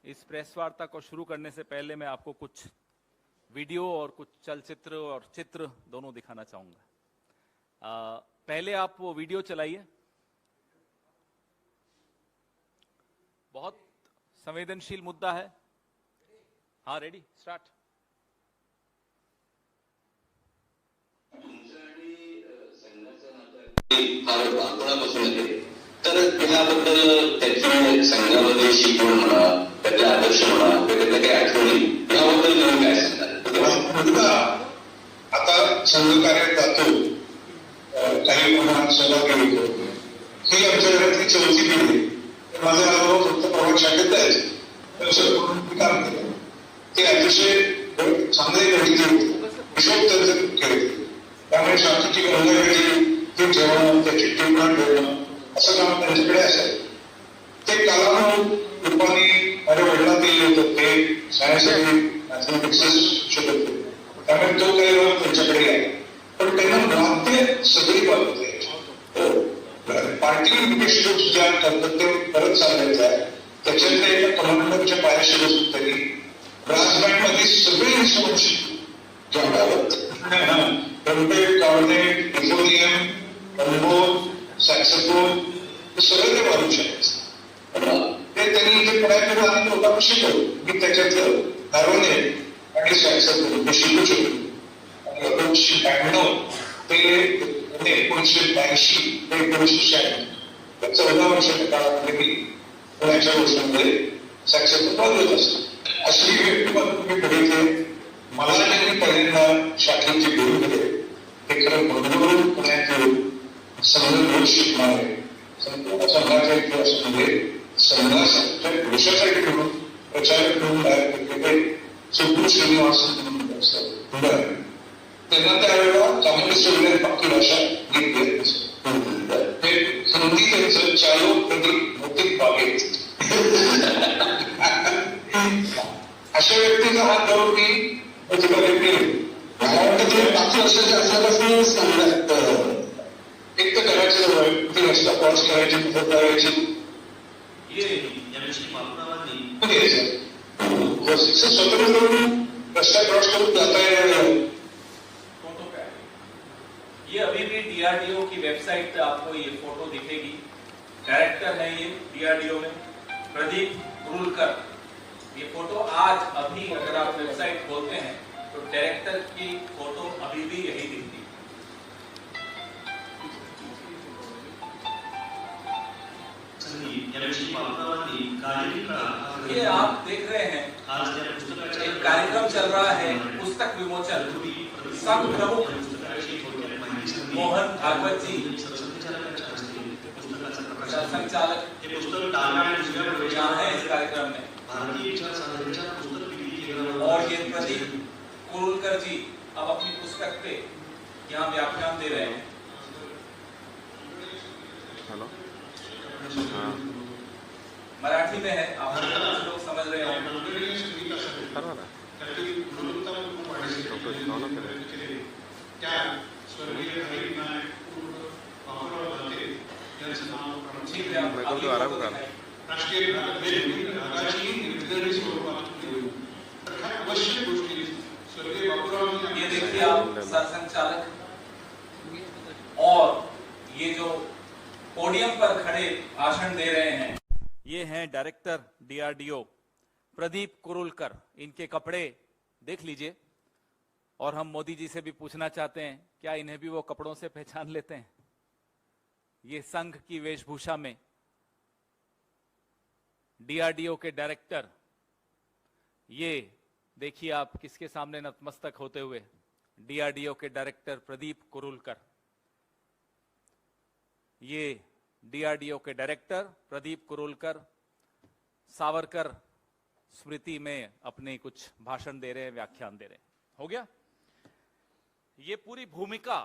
इस प्रेस वार्ता को शुरू करने से पहले मैं आपको कुछ वीडियो और कुछ चलचित्र और चित्र दोनों दिखाना चाहूंगा। पहले आप वो वीडियो चलाइए। बहुत संवेदनशील मुद्दा है। हाँ, रेडी, स्टार्ट। फार बालपणापासून आहे, तर त्याबद्दल त्याची संघामध्ये शिकवण म्हणा, त्याचे आदर्श म्हणा, त्याच्या काही आठवणी याबद्दल तुम्ही काय सांगता? मुलगा आता संघ कार्यात जातो, काही प्रमाणात सहभागी होतो. ही आमच्या घरातली चौथी पिढी. माझा अनुभव फक्त प्रभात शाखेत जायचं काम केलं. ते अतिशय चांगले गणित हिशोब केले. त्यामुळे शाखेची गंगावेळी ते जेवण, त्याची ट्रीटमेंट ठेवणं असं काम त्यांच्याकडे असेल. ते कालानुरूप रूपाने माझ्या वडिलांनी होतं, ते सायन्ससाठी मॅथमॅटिक्स शिकत होते. त्यामुळे तो काही वेळ त्यांच्याकडे आहे. पण त्यांना वाद्य सगळी बाबत पार्टी इन्व्हेस्टिट्यूट ज्या करतात ते परत चालवायचं आहे. त्याच्यातले एका कमांडरच्या पायाशी बसून तरी ब्रास बँड मध्ये सगळे इन्स्ट्रुमेंट ट्रम्पेट, कॉर्नेट, इफोनियम, ट्रम्बोन, सॅक्सोफोन हे सगळं ते वाजवू शकायचं. ते त्यांनी इथे पुण्याकडे आणि लोकांना शिकवलं. मी त्याच्यातलं हार्मोनियम आणि सॅक्सोफोन हे शिकू शकतो. आणि 1992 ते 1982 ते 1996 या 14 वर्षाच्या काळामध्ये मी पुण्याच्या गोष्टींमध्ये सॅक्सोफोन वाजवत असतो. अशी व्यक्तिमत्व तुम्ही बघितले. मला त्यांनी पहिल्यांदा शाखेचे गुरु केले. ते खरं बरोबर पुण्यात येऊन संघ शिकणारे संपूर्ण संघाच्या इतिहासामध्ये संघाच्या देशासाठी म्हणून प्रचारक म्हणून तयार केलेले सुब्बू श्रीनिवासन म्हणून असतात. त्यांना त्यावेळेला कम्युनिस्ट वगैरे बाकी भाषा घेतली. ते हिंदी त्यांचं चालो प्रतीक भौतिक बागेत. अशा व्यक्तीचा हात धरून मी तुला व्यक्ती मला वाटतं तुम्ही 5 वर्षाच्या असल्यापासून सांगण्यात एक तर करायचं ती रस्ता क्रॉस करायची, मदत करायची. स्वतंत्र करून रस्ता क्रॉस करून जाता येणार. ये अभी भी डीआरडीओ की वेबसाइट पे आपको ये फोटो दिखेगी। डायरेक्टर है ये डीआरडीओ में, प्रदीप कुरुलकर। ये फोटो आज अभी अगर आप वेबसाइट खोलते हैं तो डायरेक्टर की फोटो अभी भी यही दिखती है। ये आप देख रहे हैं, एक कार्यक्रम चल रहा है, पुस्तक विमोचन। संघ प्रमुख मोहन भागवत जी, संचालक यहाँ है इस कार्यक्रम में, और ये प्रदीप कुरुलकर जी अब अपनी पुस्तक पे यहाँ व्याख्यान दे रहे हैं। हेलो, मराठी में है, आप लोग समझ रहे हैं। ये देखिए आप सरसंघचालक, और ये जो पोडियम पर खड़े भाषण दे रहे हैं, ये हैं डायरेक्टर डीआरडीओ प्रदीप कुरुलकर। इनके कपड़े देख लीजिए, और हम मोदी जी से भी पूछना चाहते हैं क्या इन्हें भी वो कपड़ों से पहचान लेते हैं। ये संघ की वेशभूषा में डीआरडीओ के डायरेक्टर, ये देखिए आप किसके सामने नतमस्तक होते हुए, डीआरडीओ के डायरेक्टर प्रदीप कुरुलकर। ये डीआरडीओ के डायरेक्टर प्रदीप कुरुलकर सावरकर स्मृति में अपने कुछ भाषण दे रहे हैं, व्याख्यान दे रहे हैं। हो गया। ये पूरी भूमिका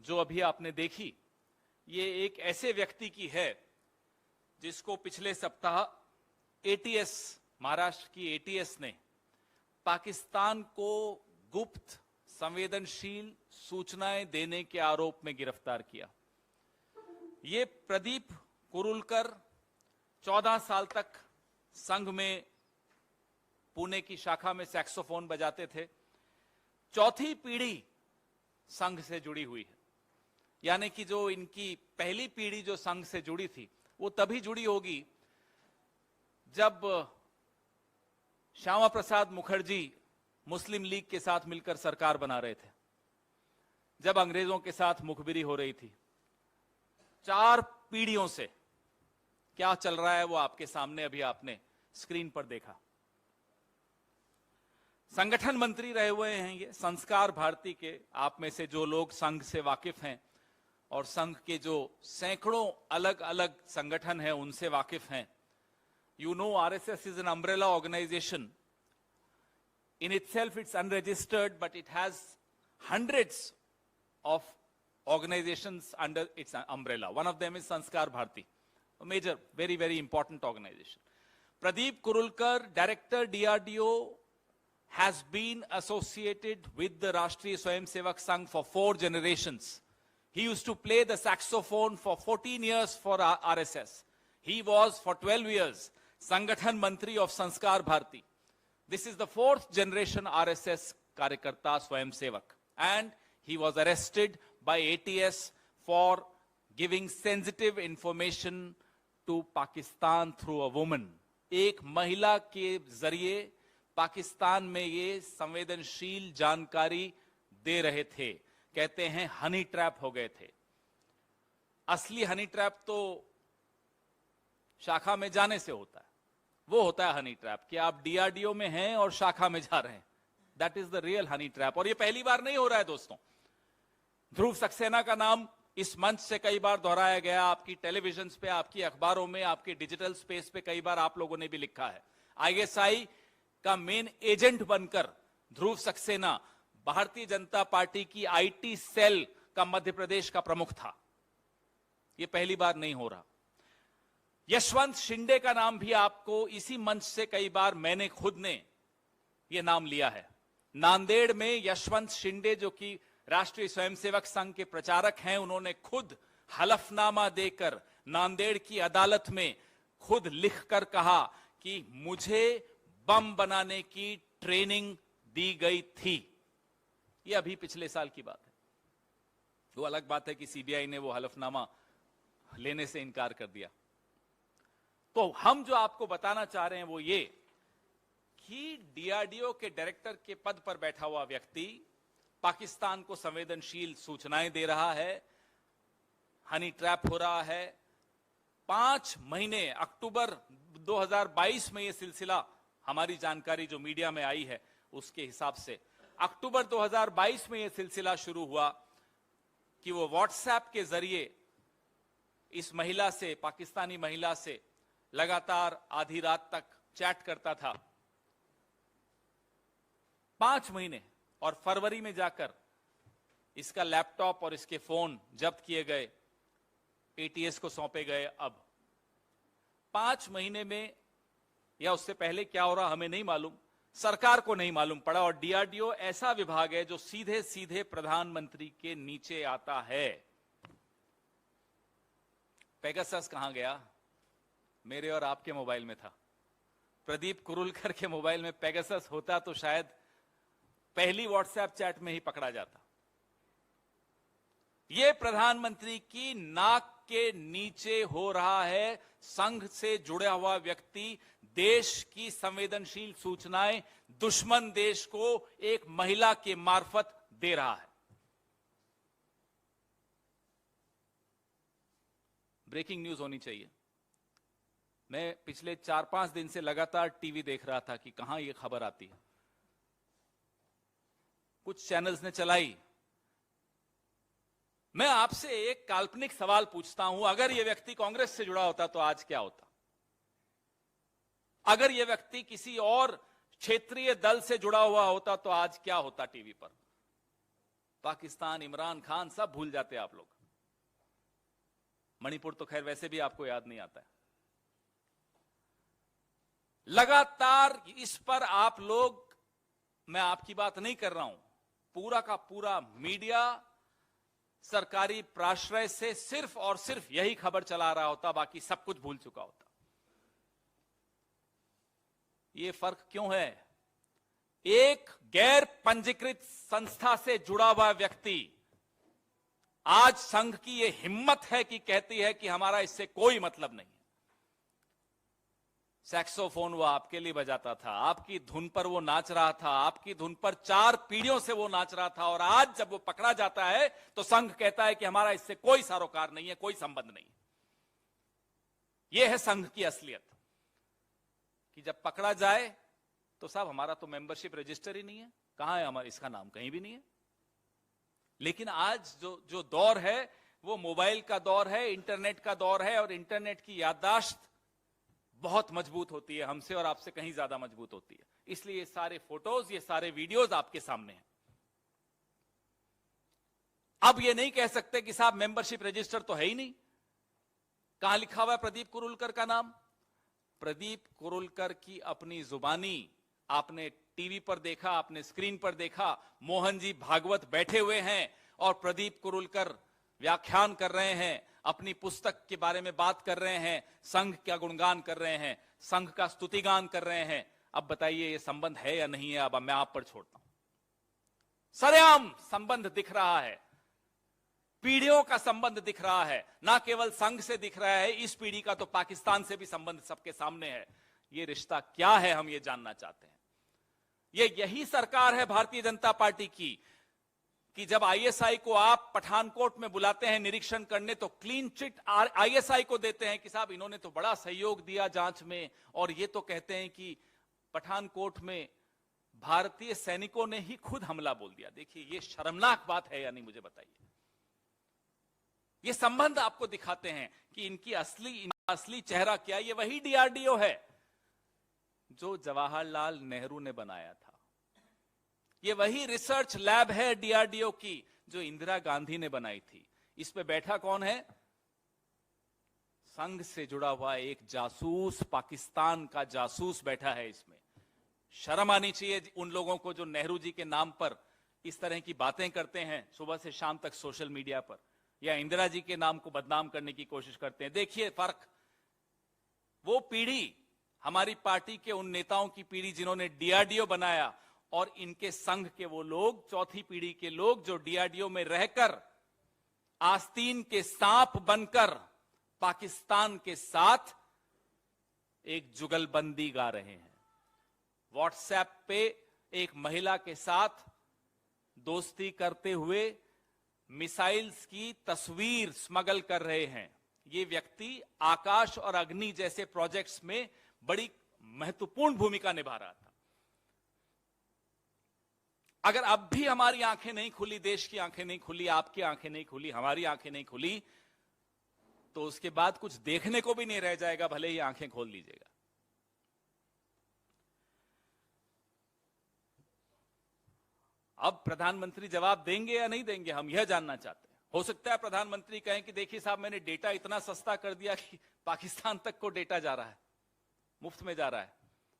जो अभी आपने देखी, ये एक ऐसे व्यक्ति की है जिसको पिछले सप्ताह एटीएस, महाराष्ट्र की एटीएस ने पाकिस्तान को गुप्त संवेदनशील सूचनाएं देने के आरोप में गिरफ्तार किया। ये प्रदीप कुरुलकर 14 साल तक संघ में पुणे की शाखा में सैक्सोफोन बजाते थे। चौथी पीढ़ी संघ से जुड़ी हुई है, यानी कि जो इनकी पहली पीढ़ी जो संघ से जुड़ी थी वो तभी जुड़ी होगी जब श्यामा प्रसाद मुखर्जी मुस्लिम लीग के साथ मिलकर सरकार बना रहे थे, जब अंग्रेजों के साथ मुखबिरी हो रही थी। 4 पीढ़ियों से क्या चल रहा है वो आपके सामने अभी आपने स्क्रीन पर देखा। संगठन मंत्री रहे हुए हैं ये संस्कार भारती के। आप में से जो लोग संघ से वाकिफ हैं और संघ के जो सैकड़ों अलग अलग संगठन हैं उनसे वाकिफ हैं, you know RSS is an umbrella organization. In itself it's unregistered, but it has hundreds of organizations under its umbrella. One of them is Sanskar Bharti, a major, very, very important organization. Pradeep Kurulkar, Director DRDO, has been associated with the Rashtriya Swayamsevak Sangh for 4 generations. He used to play the saxophone for 14 years for RSS. He was for 12 years Sangathan Mantri of Sanskar Bharti. This is the 4th generation RSS Karyakarta Swayamsevak. And he was arrested by ATS for giving sensitive information to Pakistan through a woman. एक महिला के जरिए पाकिस्तान में ये संवेदनशील जानकारी दे रहे थे। कहते हैं हनी ट्रैप हो गए थे। असली हनी ट्रैप तो शाखा में जाने से होता है, वो होता है हनी ट्रैप कि आप डीआरडीओ में हैं और शाखा में जा रहे हैं। That is the real honey trap. और ये पहली बार नहीं हो रहा है दोस्तों। ध्रुव सक्सेना का नाम इस मंच से कई बार दोहराया गया, आपकी टेलीविजन पे, आपकी अखबारों में, आपकी डिजिटल स्पेस पे कई बार आप लोगों ने भी लिखा है। आईएसआई का मेन एजेंट बनकर ध्रुव सक्सेना भारतीय जनता पार्टी की आईटी सेल का मध्य प्रदेश का प्रमुख था। यह पहली बार नहीं हो रहा। यशवंत शिंदे का नाम भी आपको इसी मंच से कई बार मैंने खुद ने यह नाम लिया है। नांदेड़ में यशवंत शिंदे जो कि राष्ट्रीय स्वयंसेवक संघ के प्रचारक हैं, उन्होंने खुद हलफनामा देकर नांदेड़ की अदालत में खुद लिखकर कहा कि मुझे बम बनाने की ट्रेनिंग दी गई थी। यह अभी पिछले साल की बात है। वो अलग बात है कि सीबीआई ने वो हलफनामा लेने से इनकार कर दिया। तो हम जो आपको बताना चाह रहे हैं वो ये कि डीआरडीओ के डायरेक्टर के पद पर बैठा हुआ व्यक्ति पाकिस्तान को संवेदनशील सूचनाएं दे रहा है, हनी ट्रैप हो रहा है। 5 महीने, अक्टूबर 2022 में यह सिलसिला, हमारी जानकारी जो मीडिया में आई है उसके हिसाब से अक्टूबर 2022 में यह सिलसिला शुरू हुआ कि वो व्हाट्सएप के जरिए इस महिला से, पाकिस्तानी महिला से लगातार आधी रात तक चैट करता था। 5 महीने, और फरवरी में जाकर इसका लैपटॉप और इसके फोन जब्त किए गए, एटीएस को सौंपे गए। अब 5 महीने में या उससे पहले क्या हो रहा हमें नहीं मालूम, सरकार को नहीं मालूम पड़ा। और डीआरडीओ ऐसा विभाग है जो सीधे सीधे प्रधानमंत्री के नीचे आता है। पेगासस कहां गया? मेरे और आपके मोबाइल में था। प्रदीप कुरुलकर के मोबाइल में पेगासस होता तो शायद पहली व्हाट्सएप चैट में ही पकड़ा जाता। यह प्रधानमंत्री की नाक के नीचे हो रहा है। संघ से जुड़ा हुआ व्यक्ति देश की संवेदनशील सूचनाएं दुश्मन देश को एक महिला के मार्फत दे रहा है। ब्रेकिंग न्यूज होनी चाहिए। मैं पिछले 4-5 दिन से लगातार टीवी देख रहा था कि कहां यह खबर आती है। कुछ चैनल्स ने चलाई। मैं आपसे एक काल्पनिक सवाल पूछता हूं, अगर यह व्यक्ति कांग्रेस से जुड़ा होता तो आज क्या होता? अगर यह व्यक्ति किसी और क्षेत्रीय दल से जुड़ा हुआ होता तो आज क्या होता टीवी पर? पाकिस्तान, इमरान खान सब भूल जाते आप लोग। मणिपुर तो खैर वैसे भी आपको याद नहीं आता है। लगातार इस पर आप लोग, मैं आपकी बात नहीं कर रहा हूं, पूरा का पूरा मीडिया सरकारी प्राश्रय से सिर्फ और सिर्फ यही खबर चला रहा होता, बाकी सब कुछ भूल चुका होता। ये फर्क क्यों है? एक गैर पंजीकृत संस्था से जुड़ा हुआ व्यक्ति आज संघ की यह हिम्मत है कि कहती है कि हमारा इससे कोई मतलब नहीं है। सैक्सोफोन वो आपके लिए बजाता था, आपकी धुन पर वो नाच रहा था, आपकी धुन पर 4 पीढ़ियों से वो नाच रहा था, और आज जब वो पकड़ा जाता है तो संघ कहता है कि हमारा इससे कोई सरोकार नहीं है, कोई संबंध नहीं है। यह है संघ की असलियत कि जब पकड़ा जाए तो साहब हमारा तो मेंबरशिप रजिस्टर ही नहीं है, कहां है हमारा, इसका नाम कहीं भी नहीं है। लेकिन आज जो दौर है वो मोबाइल का दौर है, इंटरनेट का दौर है, और इंटरनेट की याददाश्त बहुत मजबूत होती है, हमसे और आपसे कहीं ज्यादा मजबूत होती है। इसलिए ये सारे फोटोज, ये सारे वीडियोज आपके सामने हैं। अब ये नहीं कह सकते कि साहब मेंबरशिप रजिस्टर तो है ही नहीं। कहां लिखा हुआ है प्रदीप कुरुलकर का नाम? प्रदीप कुरुलकर की अपनी जुबानी आपने टीवी पर देखा, आपने स्क्रीन पर देखा, मोहन जी भागवत बैठे हुए हैं और प्रदीप कुरुलकर व्याख्यान कर रहे हैं, अपनी पुस्तक के बारे में बात कर रहे हैं, संघ का गुणगान कर रहे हैं, संघ का स्तुतिगान कर रहे हैं। अब बताइए ये संबंध है या नहीं है? अब मैं आप पर छोड़ता हूं। सरेआम संबंध दिख रहा है, पीढ़ियों का संबंध दिख रहा है, ना केवल संघ से दिख रहा है, इस पीढ़ी का तो पाकिस्तान से भी संबंध सबके सामने है। ये रिश्ता क्या है, हम ये जानना चाहते हैं। यही सरकार है भारतीय जनता पार्टी की कि जब आईएसआई को आप पठानकोट में बुलाते हैं निरीक्षण करने, तो क्लीन चिट आईएसआई को देते हैं कि साहब इन्होंने तो बड़ा सहयोग दिया जांच में, और ये तो कहते हैं कि पठानकोट में भारतीय सैनिकों ने ही खुद हमला बोल दिया। देखिए ये शर्मनाक बात है या नहीं, मुझे बताइए। ये संबंध आपको दिखाते हैं कि इनका असली चेहरा क्या है। ये वही डीआरडीओ है जो जवाहरलाल नेहरू ने बनाया था। ये वही रिसर्च लैब है डीआरडीओ की जो इंदिरा गांधी ने बनाई थी। इस पे बैठा कौन है? संघ से जुड़ा हुआ एक जासूस, पाकिस्तान का जासूस बैठा है इसमें। शर्म आनी चाहिए उन लोगों को जो नेहरू जी के नाम पर इस तरह की बातें करते हैं सुबह से शाम तक सोशल मीडिया पर, या इंदिरा जी के नाम को बदनाम करने की कोशिश करते हैं। देखिए फर्क, वो पीढ़ी हमारी पार्टी के उन नेताओं की पीढ़ी जिन्होंने डीआरडीओ बनाया, और इनके संघ के वो लोग, चौथी पीढ़ी के लोग जो डीआरडीओ में रहकर आस्तीन के सांप बनकर पाकिस्तान के साथ एक जुगलबंदी गा रहे हैं। व्हाट्सएप पे एक महिला के साथ दोस्ती करते हुए मिसाइल्स की तस्वीर स्मगल कर रहे हैं। ये व्यक्ति आकाश और अग्नि जैसे प्रोजेक्ट्स में बड़ी महत्वपूर्ण भूमिका निभा रहा था। अगर अब भी हमारी आंखें नहीं खुली, देश की आंखें नहीं खुली, आपकी आंखें नहीं खुली, हमारी आंखें नहीं खुली, तो उसके बाद कुछ देखने को भी नहीं रह जाएगा, भले ही आंखें खोल लीजिएगा। अब प्रधानमंत्री जवाब देंगे या नहीं देंगे, हम यह जानना चाहते हैं। हो सकता है प्रधानमंत्री कहें कि देखिए साहब, मैंने डेटा इतना सस्ता कर दिया कि पाकिस्तान तक को डेटा जा रहा है, मुफ्त में जा रहा है,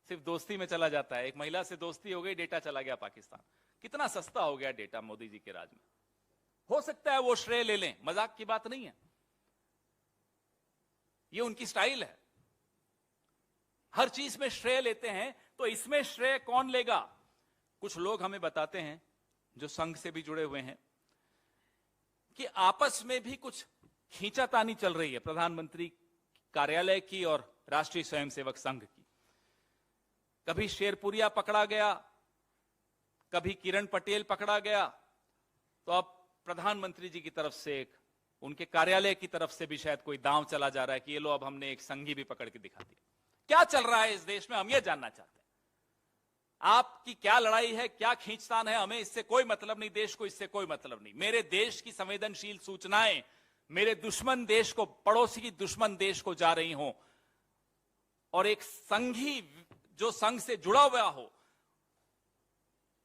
सिर्फ दोस्ती में चला जाता है। एक महिला से दोस्ती हो गई, डेटा चला गया पाकिस्तान। कितना सस्ता हो गया डेटा मोदी जी के राज में। हो सकता है वो श्रेय ले लें, मजाक की बात नहीं है, ये उनकी स्टाइल है। हर चीज में श्रेय लेते हैं, तो इसमें श्रेय कौन लेगा? कुछ लोग हमें बताते हैं जो संघ से भी जुड़े हुए हैं कि आपस में भी कुछ खींचातानी चल रही है प्रधानमंत्री कार्यालय की और राष्ट्रीय स्वयंसेवक संघ की। कभी शेरपुरिया पकड़ा गया, कभी किरण पटेल पकड़ा गया, तो अब प्रधानमंत्री जी की तरफ से एक उनके कार्यालय की तरफ से भी शायद कोई दांव चला जा रहा है कि ये लो अब हमने एक संघी भी पकड़ के दिखा दिया। क्या चल रहा है इस देश में, हम ये जानना चाहते हैं। आपकी क्या लड़ाई है, क्या खींचतान है, हमें इससे कोई मतलब नहीं, देश को इससे कोई मतलब नहीं। मेरे देश की संवेदनशील सूचनाएं मेरे दुश्मन देश को, पड़ोसी की दुश्मन देश को जा रही हों, और एक संघी जो संघ से जुड़ा हुआ हो,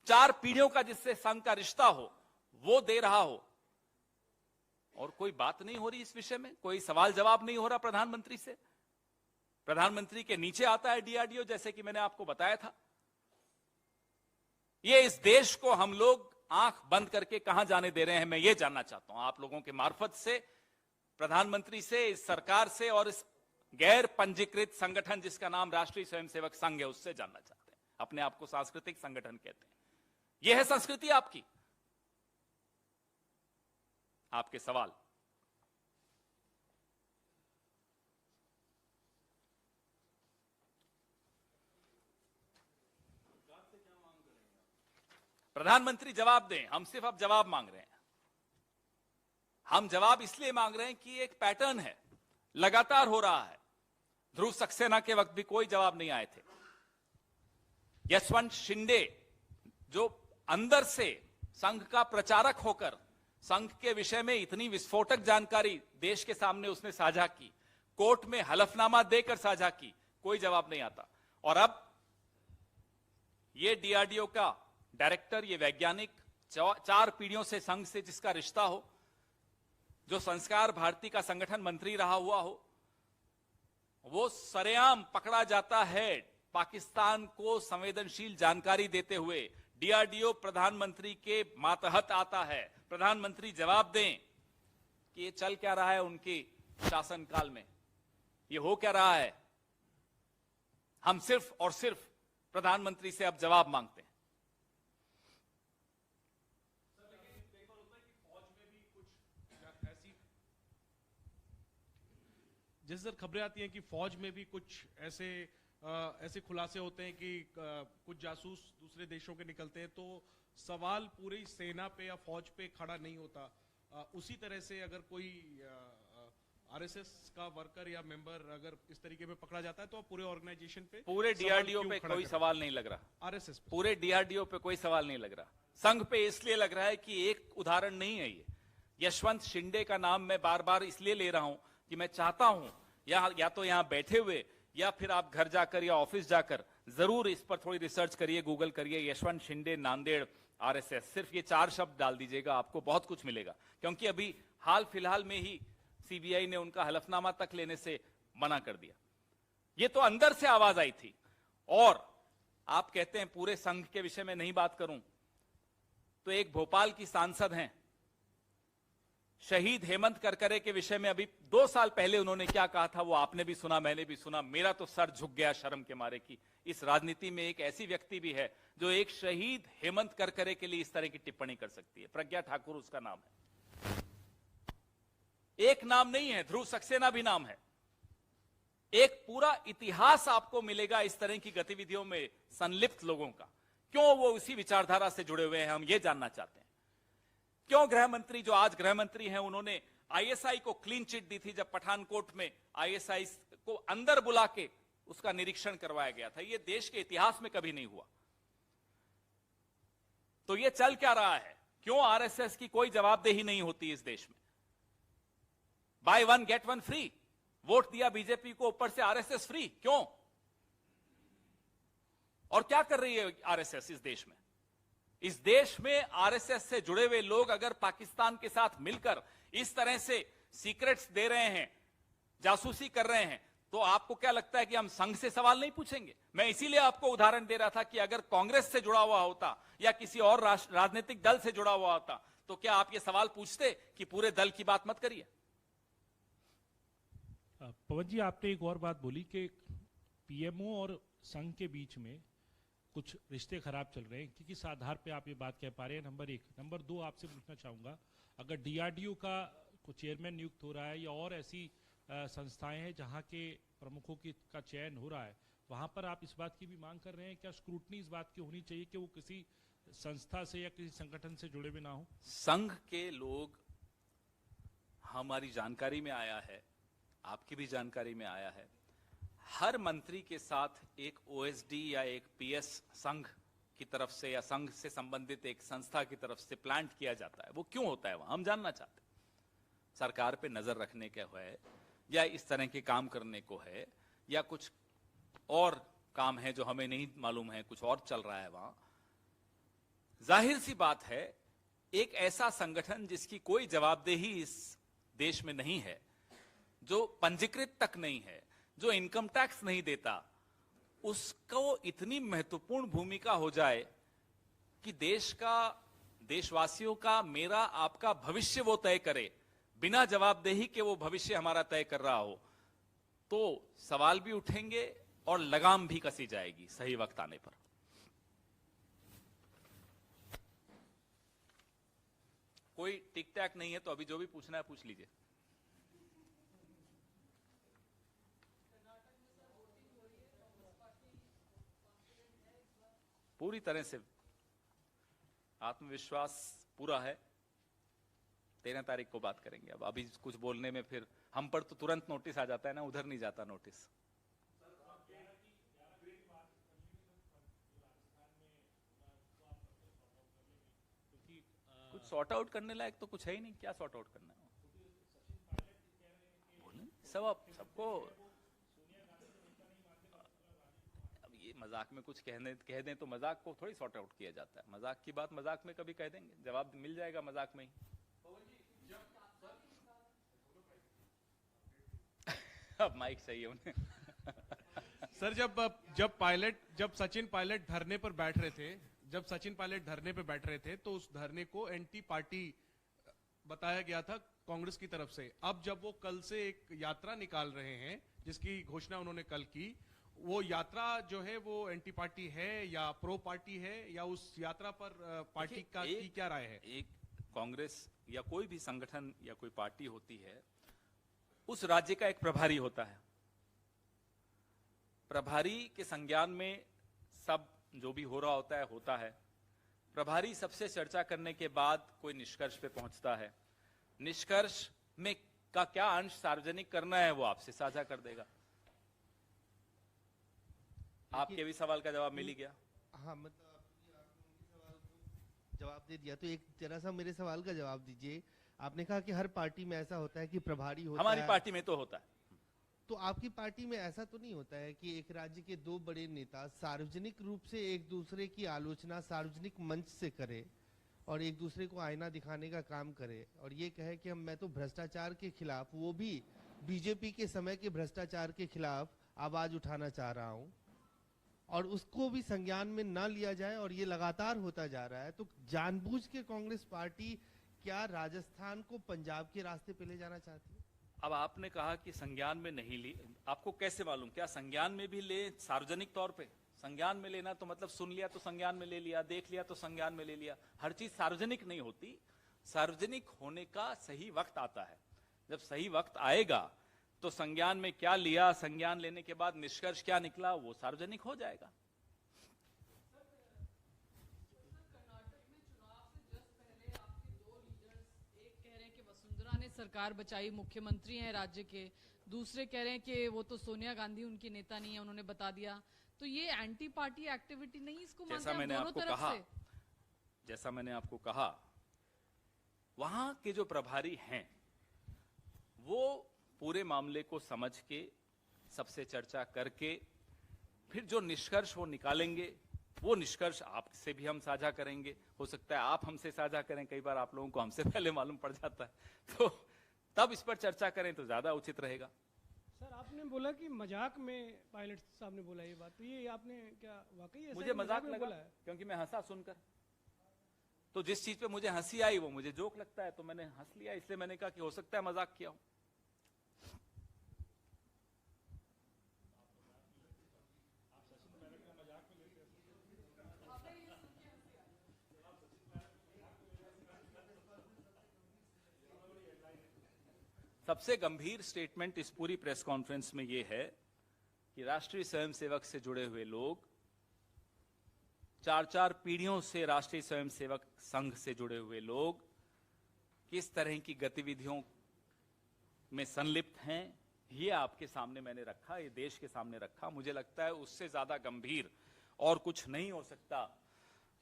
4 पीढ़ियों का जिससे संघ का रिश्ता हो, वो दे रहा हो, और कोई बात नहीं हो रही इस विषय में, कोई सवाल जवाब नहीं हो रहा प्रधानमंत्री से। प्रधानमंत्री के नीचे आता है डीआरडीओ, जैसे कि मैंने आपको बताया था। ये इस देश को हम लोग आंख बंद करके कहां जाने दे रहे हैं, मैं ये जानना चाहता हूं आप लोगों के मार्फत से, प्रधानमंत्री से, इस सरकार से, और इस गैर पंजीकृत संगठन जिसका नाम राष्ट्रीय स्वयंसेवक संघ है, उससे जानना चाहते हैं। अपने आप को सांस्कृतिक संगठन कहते हैं। यह है संस्कृति आपकी। आपके सवाल। प्रधानमंत्री जवाब दें, हम सिर्फ अब जवाब मांग रहे हैं। हम जवाब इसलिए मांग रहे हैं कि एक पैटर्न है, लगातार हो रहा है। ध्रुव सक्सेना के वक्त भी कोई जवाब नहीं आए थे। यशवंत शिंदे जो अंदर से संघ का प्रचारक होकर संघ के विषय में इतनी विस्फोटक जानकारी देश के सामने उसने साझा की, कोर्ट में हलफनामा देकर साझा की, कोई जवाब नहीं आता। और अब ये डीआरडीओ का डायरेक्टर, ये वैज्ञानिक 4 पीढ़ियों से संघ से जिसका रिश्ता हो, जो संस्कार भारती का संगठन मंत्री रहा हुआ हो, वो सरेआम पकड़ा जाता है पाकिस्तान को संवेदनशील जानकारी देते हुए। डीआरडीओ प्रधानमंत्री के मातहत आता है। प्रधानमंत्री जवाब दें कि ये चल क्या रहा है उनके शासनकाल में, ये हो क्या रहा है। हम सिर्फ और सिर्फ प्रधानमंत्री से अब जवाब मांगते हैं। जिस तरह खबरें आती हैं कि फौज में भी कुछ ऐसे खुलासे होते हैं कि कुछ जासूस दूसरे देशों के निकलते हैं, तो सवाल पूरी सेना पे या फौज पे खड़ा नहीं होता। उसी तरह से अगर कोई आरएसएस का वर्कर या मेंबर अगर इस तरीके में पकड़ा जाता है तो पूरे ऑर्गेनाइजेशन पे, पूरे डीआरडीओ पे कोई सवाल नहीं लग रहा। आरएसएस पे, पूरे डीआरडीओ पे कोई सवाल नहीं लग रहा। संघ पे इसलिए लग रहा है कि एक उदाहरण नहीं है ये। यशवंत शिंदे का नाम मैं बार बार इसलिए ले रहा हूं कि मैं चाहता हूं या तो यहां बैठे हुए या फिर आप घर जाकर या ऑफिस जाकर जरूर इस पर थोड़ी रिसर्च करिए, गूगल करिए, यशवंत शिंदे नांदेड़ आरएसएस, सिर्फ ये 4 शब्द डाल दीजिएगा, आपको बहुत कुछ मिलेगा। क्योंकि अभी हाल फिलहाल में ही सीबीआई ने उनका हलफनामा तक लेने से मना कर दिया। ये तो अंदर से आवाज आई थी। और आप कहते हैं पूरे संघ के विषय में नहीं बात करूं, तो एक भोपाल की सांसद हैं, शहीद हेमंत करकरे के विषय में अभी 2 साल पहले उन्होंने क्या कहा था वो आपने भी सुना, मैंने भी सुना। मेरा तो सर झुक गया शर्म के मारे कि इस राजनीति में एक ऐसी व्यक्ति भी है जो एक शहीद हेमंत करकरे के लिए इस तरह की टिप्पणी कर सकती है। प्रज्ञा ठाकुर उसका नाम है। एक नाम नहीं है, ध्रुव सक्सेना भी नाम है। एक पूरा इतिहास आपको मिलेगा इस तरह की गतिविधियों में संलिप्त लोगों का। क्यों वो उसी विचारधारा से जुड़े हुए हैं, हम ये जानना चाहते हैं। क्यों गृह मंत्री जो आज गृह मंत्री हैं, उन्होंने आईएसआई को क्लीन चिट दी थी जब पठानकोट में आईएसआई को अंदर बुला के उसका निरीक्षण करवाया गया था। यह देश के इतिहास में कभी नहीं हुआ। तो यह चल क्या रहा है? क्यों आरएसएस की कोई जवाबदेही नहीं होती इस देश में? बाय 1 गेट 1 फ्री, वोट दिया बीजेपी को, ऊपर से आरएसएस फ्री, क्यों? और क्या कर रही है आरएसएस इस देश में? इस देश में आरएसएस से जुड़े हुए लोग अगर पाकिस्तान के साथ मिलकर इस तरह से सीक्रेट्स दे रहे हैं, जासूसी कर रहे हैं, तो आपको क्या लगता है कि हम संघ से सवाल नहीं पूछेंगे? मैं इसीलिए आपको उदाहरण दे रहा था कि अगर कांग्रेस से जुड़ा हुआ होता या किसी और राजनीतिक दल से जुड़ा हुआ होता तो क्या आप ये सवाल पूछते कि पूरे दल की बात मत करिए? पवन जी, आपने एक और बात बोली कि पीएमओ और संघ के बीच में कुछ रिश्ते खराब चल रहे हैं, कि किस आधार पे आप ये बात कह पा रहे हैं? नंबर 1। नंबर 2, आपसे पूछना चाहूंगा, अगर डीआरडीओ का चेयरमैन नियुक्त हो रहा है या और ऐसी संस्थाएं हैं जहां के प्रमुखों का चयन हो रहा है, वहां पर आप इस बात की भी मांग कर रहे हैं, क्या स्क्रूटनी इस बात की होनी चाहिए कि वो किसी संस्था से या किसी संगठन से जुड़े हुए ना हो? संघ के लोग, हमारी जानकारी में आया है, आपकी भी जानकारी में आया है, हर मंत्री के साथ एक ओएसडी या एक पीएस संघ की तरफ से या संघ से संबंधित एक संस्था की तरफ से प्लांट किया जाता है। वो क्यों होता है वहां, हम जानना चाहते हैं। सरकार पे नजर रखने का है या इस तरह के काम करने को है या कुछ और काम है जो हमें नहीं मालूम है, कुछ और चल रहा है वहां। जाहिर सी बात है, एक ऐसा संगठन जिसकी कोई जवाबदेही इस देश में नहीं है, जो पंजीकृत तक नहीं है, जो इनकम टैक्स नहीं देता, उसको इतनी महत्वपूर्ण भूमिका हो जाए कि देश का, देशवासियों का, मेरा आपका भविष्य वो तय करे, बिना जवाबदेही के वो भविष्य हमारा तय कर रहा हो, तो सवाल भी उठेंगे और लगाम भी कसी जाएगी सही वक्त आने पर। कोई टिक टैक नहीं है, तो अभी जो भी पूछना है पूछ लीजिए। पूरी तरह से आत्मविश्वास पूरा है। 13 तारीख को बात करेंगे। अब अभी कुछ बोलने में फिर हम पर तो तुरंत नोटिस आ जाता है ना, उधर नहीं जाता नोटिस। कुछ सॉर्ट आउट करने लायक तो कुछ है ही नहीं, क्या सॉर्ट आउट करना है? बोले सब, आप सबको अब ये मजाक में कुछ कह दें तो मजाक को थोड़ी सॉर्ट आउट किया जाता है। मजाक की बात मजाक में कभी कह देंगे, जवाब मिल जाएगा मजाक में ही। अब माइक चाहिए उन्हें। सर जब सचिन पायलट धरने पर बैठ रहे थे, तो उस धरने को एंटी पार्टी बताया गया था कांग्रेस की तरफ से। अब जब वो कल से एक यात्रा निकाल रहे हैं, जिसकी घोषणा उन्होंने कल की, वो यात्रा जो है वो एंटी पार्टी है या प्रो पार्टी है, या उस यात्रा पर पार्टी की क्या राय है? एक कांग्रेस या कोई भी संगठन या कोई पार्टी होती है, उस राज्य का एक प्रभारी होता है। प्रभारी के संज्ञान में सब जो भी हो रहा होता है। प्रभारी सबसे चर्चा करने के बाद कोई निष्कर्ष पे पहुंचता है। निष्कर्ष में का क्या अंश सार्वजनिक करना है वो आपसे साझा कर देगा। आपके भी सवाल का जवाब मिल ही गया। हाँ, मतलब आपने उनके सवाल को जवाब दे दिया, तो एक जरा सा मेरे सवाल का जवाब दीजिए। आपने कहा कि हर पार्टी में ऐसा होता है कि प्रभारी होता है, हमारी पार्टी में तो होता है। तो आपकी पार्टी में ऐसा तो नहीं होता है कि एक राज्य के दो बड़े नेता सार्वजनिक रूप से एक दूसरे की आलोचना सार्वजनिक मंच से करे और एक दूसरे को आईना दिखाने का काम करे और ये कहे कि मैं तो भ्रष्टाचार के खिलाफ, वो भी बीजेपी के समय के भ्रष्टाचार के खिलाफ आवाज उठाना चाह रहा हूं, और उसको भी संज्ञान में ना लिया जाए और ये लगातार होता जा रहा है? तो जानबूझ के कांग्रेस पार्टी क्या राजस्थान को पंजाब के रास्ते पे ले जाना चाहती है? अब आपने कहा कि संज्ञान में नहीं ली, आपको कैसे मालूम? क्या संज्ञान में भी ले? सार्वजनिक तौर पे संज्ञान में लेना तो मतलब सुन लिया तो संज्ञान में ले लिया, देख लिया तो संज्ञान में ले लिया। हर चीज सार्वजनिक नहीं होती। सार्वजनिक होने का सही वक्त आता है। जब सही वक्त आएगा तो संज्ञान में क्या लिया, संज्ञान लेने के बाद निष्कर्ष क्या निकला, वो सार्वजनिक हो जाएगा। सरकार बचाई, मुख्यमंत्री हैं राज्य के, दूसरे कह रहे हैं कि वो तो सोनिया गांधी उनकी नेता नहीं है, उन्होंने बता दिया। तो ये एंटी पार्टी एक्टिविटी नहीं, इसको जैसा मैंने आपको कहा, वहां के जो प्रभारी हैं वो पूरे मामले को समझ के, सबसे चर्चा करके, फिर जो निष्कर्ष वो निकालेंगे, वो निष्कर्ष आपसे भी हम साझा करेंगे। हो सकता है आप हमसे साझा करें, कई बार आप लोगों को हमसे पहले मालूम पड़ जाता है, तो तब इस पर चर्चा करें तो ज्यादा उचित रहेगा। सर, आपने बोला कि मजाक में पायलट साहब ने बोला ये बात, तो ये आपने क्या वाकई ऐसा मुझे मजाक में लगा बोला है? क्योंकि मैं हंसा सुनकर। तो जिस चीज पे मुझे हंसी आई वो मुझे जोक लगता है, तो मैंने हंस लिया। इसलिए मैंने कहा कि हो सकता है मजाक किया हो। सबसे गंभीर स्टेटमेंट इस पूरी प्रेस कॉन्फ्रेंस में यह है कि राष्ट्रीय स्वयंसेवक से जुड़े हुए लोग, 4-4 पीढ़ियों से राष्ट्रीय स्वयंसेवक संघ से जुड़े हुए लोग किस तरह की गतिविधियों में संलिप्त हैं, ये आपके सामने मैंने रखा, ये देश के सामने रखा। मुझे लगता है उससे ज्यादा गंभीर और कुछ नहीं हो सकता।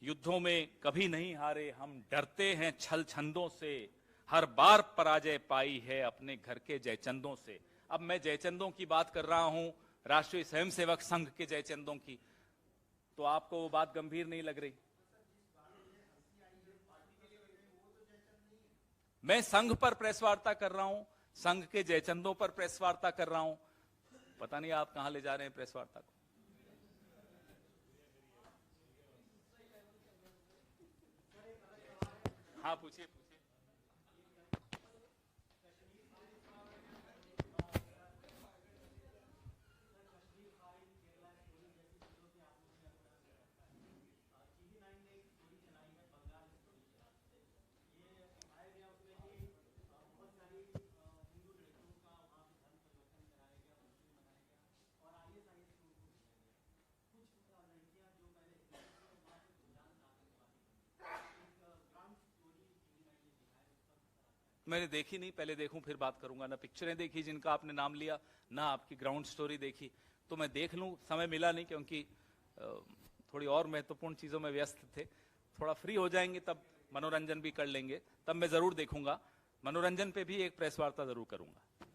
युद्धों में कभी नहीं हारे हम, डरते हैं छल छंदों से, हर बार पराजय पाई है अपने घर के जयचंदों से। अब मैं जयचंदों की बात कर रहा हूं, राष्ट्रीय स्वयंसेवक संघ के जयचंदों की, तो आपको वो बात गंभीर नहीं लग रही? मैं संघ पर प्रेस वार्ता कर रहा हूं, संघ के जयचंदों पर प्रेस वार्ता कर रहा हूं। पता नहीं आप कहां ले जा रहे हैं प्रेस वार्ता को। हाँ, पूछिए। मैंने देखी नहीं, पहले देखूं फिर बात करूंगा। ना पिक्चरें देखी जिनका आपने नाम लिया, ना आपकी ग्राउंड स्टोरी देखी, तो मैं देख लूं, समय मिला नहीं क्योंकि थोड़ी और महत्वपूर्ण चीजों में व्यस्त थे। थोड़ा फ्री हो जाएंगे तब मनोरंजन भी कर लेंगे, तब मैं जरूर देखूंगा। मनोरंजन पे भी एक प्रेस वार्ता जरूर करूंगा।